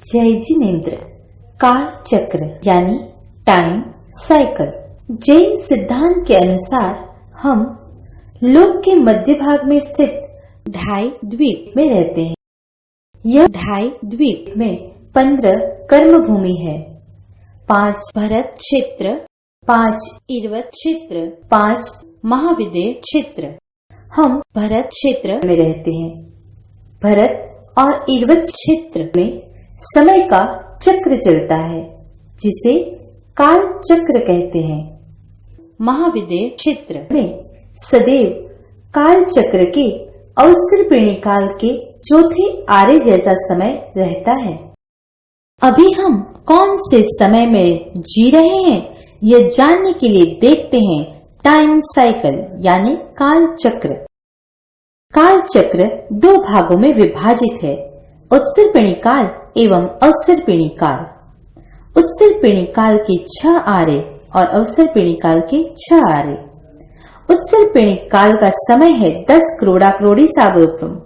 जय जिनेंद्र। काल चक्र यानी टाइम साइकिल। जैन सिद्धांत के अनुसार हम लोक के मध्य भाग में स्थित ढाई द्वीप में रहते हैं। यह ढाई द्वीप में 15 कर्म भूमि है, 5 भरत क्षेत्र, 5 इर्वत क्षेत्र, 5 महाविदेह क्षेत्र। हम भरत क्षेत्र में रहते हैं। भरत और इर्वत क्षेत्र में समय का चक्र चलता है, जिसे काल चक्र कहते हैं। महाविदेह क्षेत्र में सदैव काल चक्र के अवसर्पिणी काल के चौथे आरे जैसा समय रहता है। अभी हम कौन से समय में जी रहे हैं, यह जानने के लिए देखते हैं टाइम साइकिल यानी काल चक्र। काल चक्र 2 भागों में विभाजित है, उत्सर्पिणी काल एवं अवसर्पिणी काल। उत्सर्पिणी काल के 6 आरे और अवसर्पिणी काल के 6 आरे। उत्सर्पिणी काल का समय है 10 करोड़ा करोड़ी सागरोपम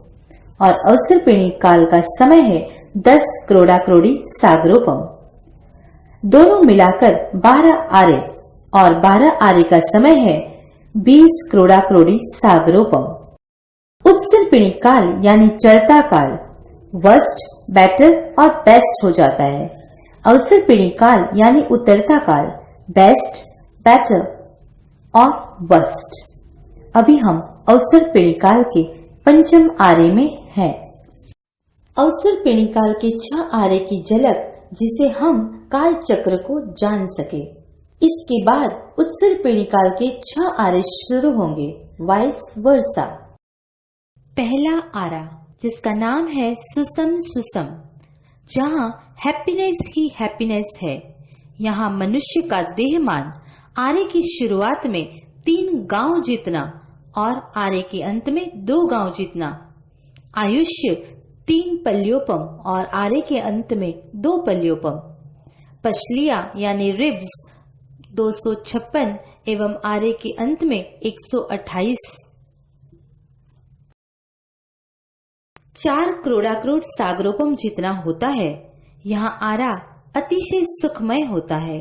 और अवसर्पिणी काल का समय है 10 करोड़ा करोड़ी सागरोपम। दोनों मिलाकर 12 आरे और 12 आरे का समय है 20 करोड़ा करोड़ी सागरोपम। उत्सर्पिणी काल यानी चढ़ता काल वर्स्ट, बेटर और बेस्ट हो जाता है। अवसर्पिणी काल यानी उतरता काल बेस्ट, बेटर और वर्स्ट। अभी हम अवसर्पिणी काल के 5वें आरे में हैं। अवसर्पिणी काल के 6 आरे की झलक, जिसे हम काल चक्र को जान सके। इसके बाद उत्सर्पिणी काल के 6 आरे शुरू होंगे, वाइस वर्सा। पहला आरा, जिसका नाम है सुसम सुसम, जहाँ हैप्पीनेस ही हैप्पीनेस है। यहाँ मनुष्य का देहमान आरे की शुरुआत में 3 गांव जितना और आरे के अंत में 2 गांव जितना। आयुष्य 3 पल्योपम और आरे के अंत में 2 पल्योपम। पसलियां यानी रिब्स 256 एवं आरे के अंत में 128। 4 करोड़ा करोड़ सागरोपम जितना होता है। यहाँ आरा अतिशय सुखमय होता है।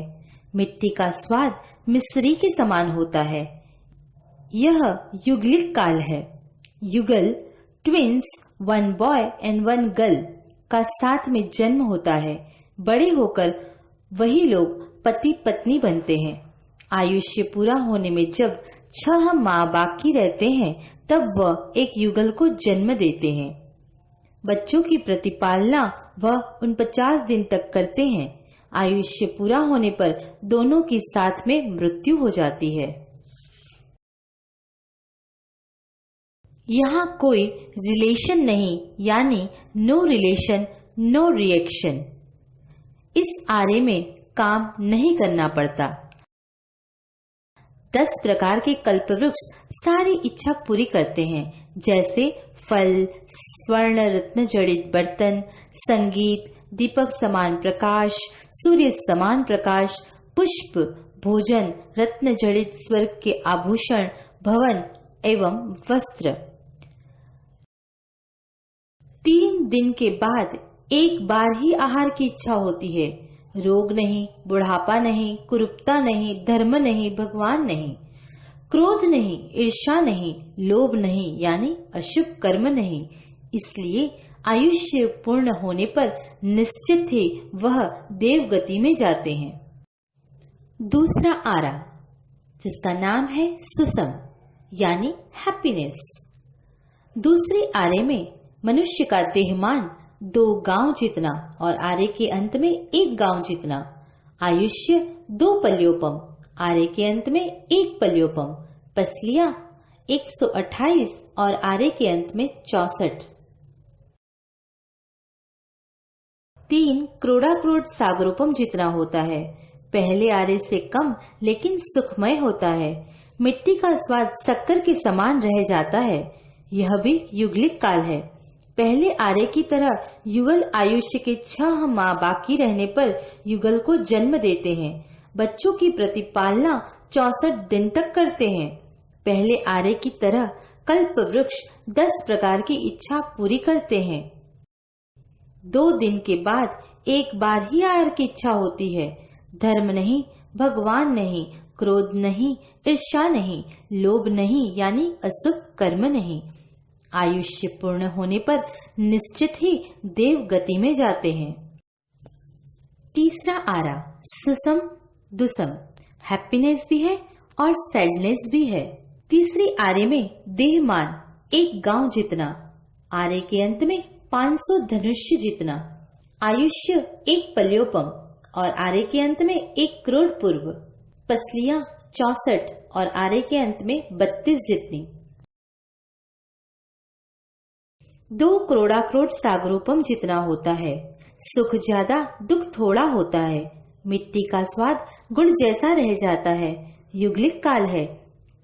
मिट्टी का स्वाद मिश्री के समान होता है। यह युगलिक काल है। युगल ट्विंस, 1 बॉय एंड 1 गर्ल का साथ में जन्म होता है। बड़े होकर वही लोग पति पत्नी बनते हैं। आयुष्य पूरा होने में जब 6 माह बाकी रहते हैं, तब वह एक युगल को जन्म देते हैं। बच्चों की प्रतिपालना वह 49 दिन तक करते हैं। आयुष्य पूरा होने पर दोनों की साथ में मृत्यु हो जाती है। यहाँ कोई रिलेशन नहीं, यानी नो रिलेशन नो रिएक्शन। इस आरे में काम नहीं करना पड़ता। 10 प्रकार के कल्पवृक्ष सारी इच्छा पूरी करते हैं, जैसे फल, स्वर्ण रत्न जड़ित बर्तन, संगीत, दीपक समान प्रकाश, सूर्य समान प्रकाश, पुष्प, भोजन, रत्न जड़ित स्वर्ग के आभूषण, भवन एवं वस्त्र। 3 दिन के बाद एक बार ही आहार की इच्छा होती है। रोग नहीं, बुढ़ापा नहीं, कुरूपता नहीं, धर्म नहीं, भगवान नहीं, क्रोध नहीं, ईर्ष्या नहीं, लोभ नहीं, यानी अशुभ कर्म नहीं। इसलिए आयुष्य पूर्ण होने पर निश्चित ही वह देवगति में जाते हैं। दूसरा आरा, जिसका नाम है सुसम यानी हैप्पीनेस। दूसरे आरे में मनुष्य का देहमान 2 गांव जितना और आरे के अंत में 1 गांव जितना। आयुष्य 2 पल्योपम, आरे के अंत में 1 पल्योपम। पसलियां 128 और आरे के अंत में 64। 3 करोड़ा करोड़ सागरोपम जितना होता है। पहले आरे से कम लेकिन सुखमय होता है। मिट्टी का स्वाद शक्कर के समान रह जाता है। यह भी युगलिक काल है। पहले आरे की तरह युगल आयुष्य के 6 माह बाकी रहने पर युगल को जन्म देते हैं। बच्चों की प्रतिपालना 64 दिन तक करते हैं। पहले आरे की तरह कल्प वृक्ष 10 प्रकार की इच्छा पूरी करते हैं। 2 दिन के बाद एक बार ही आहार की इच्छा होती है। धर्म नहीं, भगवान नहीं, क्रोध नहीं, ईर्ष्या नहीं, लोभ नहीं यानी अशुभ कर्म नहीं। आयुष्य पूर्ण होने पर निश्चित ही देव गति में जाते हैं। तीसरा आरा सुसम दुसम, हैप्पीनेस भी है और सैडनेस भी है। तीसरी आरे में देहमान एक गांव जितना, आरे के अंत में 500 धनुष्य जितना, आयुष्य एक पल्योपम और आरे के अंत में 1 करोड़ पूर्व, पसलियां 64 और आरे के अंत में 32 जितनी, 2 करोड़ सागरोपम जितना होता है। सुख ज्यादा दुख थोड़ा होता है, मिट्टी का स्वाद गुण जैसा रह जाता है। युगलिक काल है,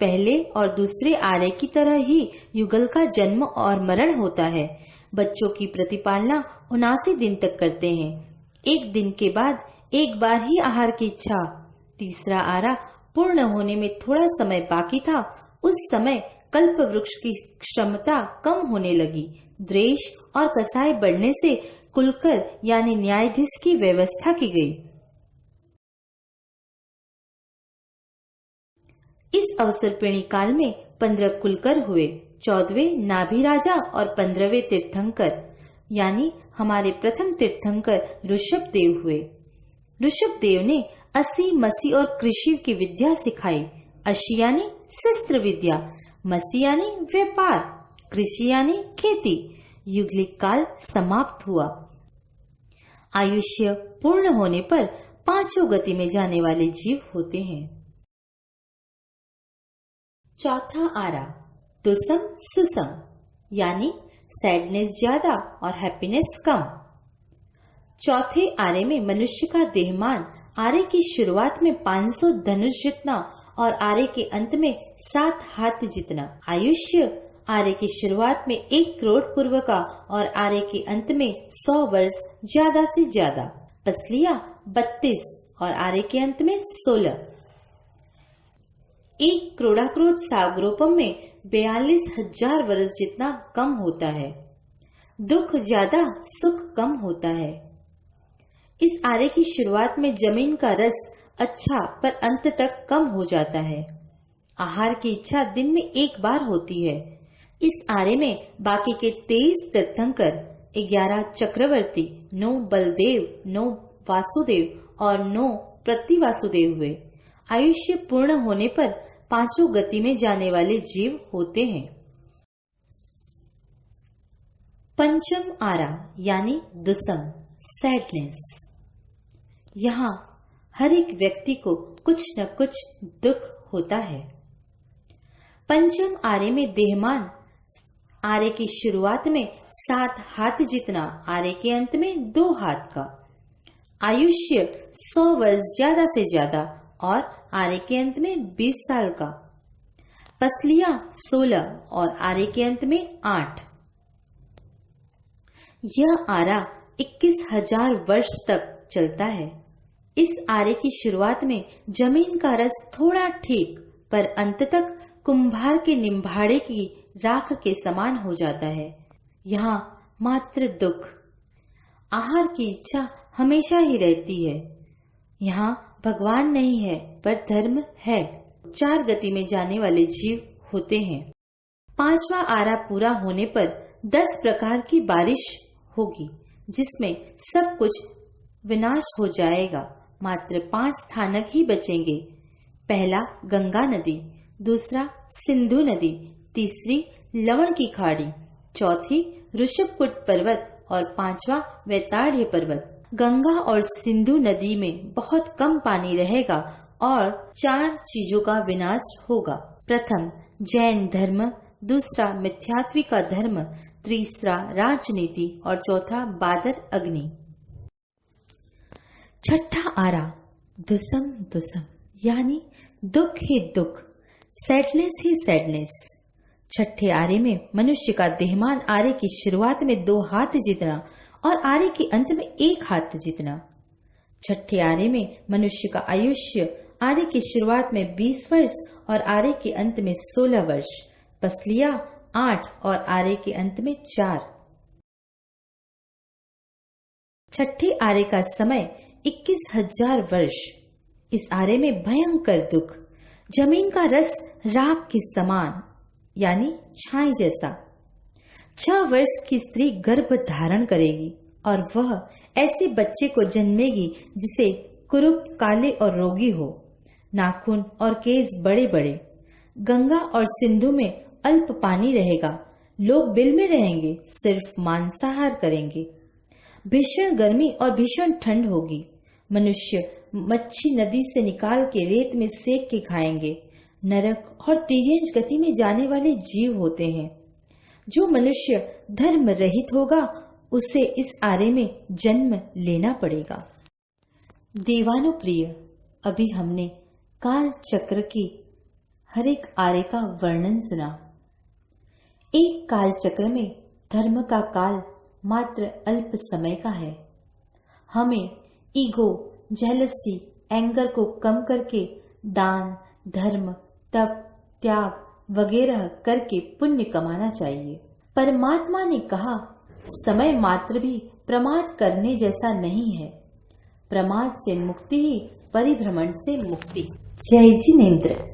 पहले और दूसरे आरे की तरह ही युगल का जन्म और मरण होता है। बच्चों की प्रतिपालना 79 दिन तक करते हैं। 1 दिन के बाद एक बार ही आहार की इच्छा। तीसरा आरा पूर्ण होने में थोड़ा समय बाकी था। उस समय कल्प वृक्ष की क्षमता कम होने लगी। द्वेष और कसाय बढ़ने से कुलकर यानी न्यायाधीश की व्यवस्था की गई। इस अवसरपीणी काल में 15 कुलकर हुए, 14वें नाभि राजा और 15वें तीर्थंकर यानी हमारे प्रथम तीर्थंकर ऋषभ देव हुए। ऋषभ देव ने असी, मसी और कृषि की विद्या सिखाई। अशी यानी शस्त्र विद्या, मसी यानी व्यापार, कृषि यानी खेती। युगलिक काल समाप्त हुआ। आयुष्य पूर्ण होने पर 5 गति में जाने वाले जीव होते हैं। चौथा आरा दुसम सुसम यानी सैडनेस ज्यादा और हैप्पीनेस कम। चौथे आरे में मनुष्य का देहमान आरे की शुरुआत में 500 धनुष जितना और आरे के अंत में 7 हाथ जितना। आयुष्य आरे की शुरुआत में 1 करोड़ पूर्व का और आरे के अंत में 100 वर्ष ज्यादा से ज्यादा। पसलियां 32 और आरे के अंत में 16। 1 करोड़ सागरोपम में 42,000 वर्ष जितना कम होता है। दुख ज्यादा सुख कम होता है। इस आरे की शुरुआत में जमीन का रस अच्छा पर अंत तक कम हो जाता है। आहार की इच्छा दिन में 1 बार होती है। इस आरे में बाकी के 23 तीर्थंकर, 11 चक्रवर्ती, 9 बलदेव, 9 वासुदेव और 9 प्रतिवासुदेव हुए। आयुष्य पूर्ण होने पर 5 गति में जाने वाले जीव होते हैं। पंचम आरा यानी दुसम सैडनेस। यहाँ हर एक व्यक्ति को कुछ न कुछ दुख होता है। पंचम आरे में देहमान आरे की शुरुआत में 7 हाथ जितना, आरे के अंत में 2 हाथ का। आयुष्य 100 वर्ष ज्यादा से ज्यादा और आरे के अंत में 20 साल का। पसलियां 16 और आरे के अंत में 8। यह आरा 21,000 वर्ष तक चलता है। इस आरे की शुरुआत में जमीन का रस थोड़ा ठीक पर अंत तक कुंभार के निम्भाड़े की राख के समान हो जाता है। यहाँ मात्र दुख, आहार की इच्छा हमेशा ही रहती है। यहाँ भगवान नहीं है पर धर्म है। 4 गति में जाने वाले जीव होते हैं। 5वां आरा पूरा होने पर 10 प्रकार की बारिश होगी जिसमें सब कुछ विनाश हो जाएगा। मात्र 5 स्थानक ही बचेंगे। पहला गंगा नदी, दूसरा सिंधु नदी, तीसरी लवण की खाड़ी, चौथी ऋषभकुट पर्वत और 5वां वैताढ़्य पर्वत। गंगा और सिंधु नदी में बहुत कम पानी रहेगा और 4 चीजों का विनाश होगा। प्रथम जैन धर्म, दूसरा मिथ्यात्वी का धर्म, तीसरा राजनीति और चौथा बादर अग्नि। छठा आरा दुसम दुसम यानी दुख ही दुख, सैडनेस ही सैडनेस। छठे आरे में मनुष्य का देहमान आरे की शुरुआत में 2 हाथ जितना और आरे के अंत में 1 हाथ जितना। छठे आरे में मनुष्य का आयुष्य आरे की शुरुआत में 20 वर्ष और आरे के अंत में 16 वर्ष। पसलियां 8 और आरे के अंत में 4। छठे आरे का समय 21,000 वर्ष। इस आरे में भयंकर दुख, जमीन का रस राख के समान यानी छाई जैसा। 6 वर्ष की स्त्री गर्भ धारण करेगी और वह ऐसे बच्चे को जन्मेगी जिसे कुरूप, काले और रोगी हो, नाखून और केस बड़े बड़े। गंगा और सिंधु में अल्प पानी रहेगा। लोग बिल में रहेंगे, सिर्फ मांसाहार करेंगे। भीषण गर्मी और भीषण ठंड होगी। मनुष्य मच्छी नदी से निकाल के रेत में सेक के खाएंगे। नरक और तिर्यंज गति में जाने वाले जीव होते हैं। जो मनुष्य धर्म रहित होगा उसे इस आरे में जन्म लेना पड़ेगा। दीवानों प्रिय, अभी हमने काल चक्र की हर एक आरे का वर्णन सुना। एक काल चक्र में धर्म का काल मात्र अल्प समय का है। हमें ईगो, जेलसी, एंगर को कम करके दान, धर्म, तप, त्याग वगैरह करके पुण्य कमाना चाहिए। परमात्मा ने कहा, समय मात्र भी प्रमाद करने जैसा नहीं है। प्रमाद से मुक्ति ही परिभ्रमण से मुक्ति। जय जिनेंद्र।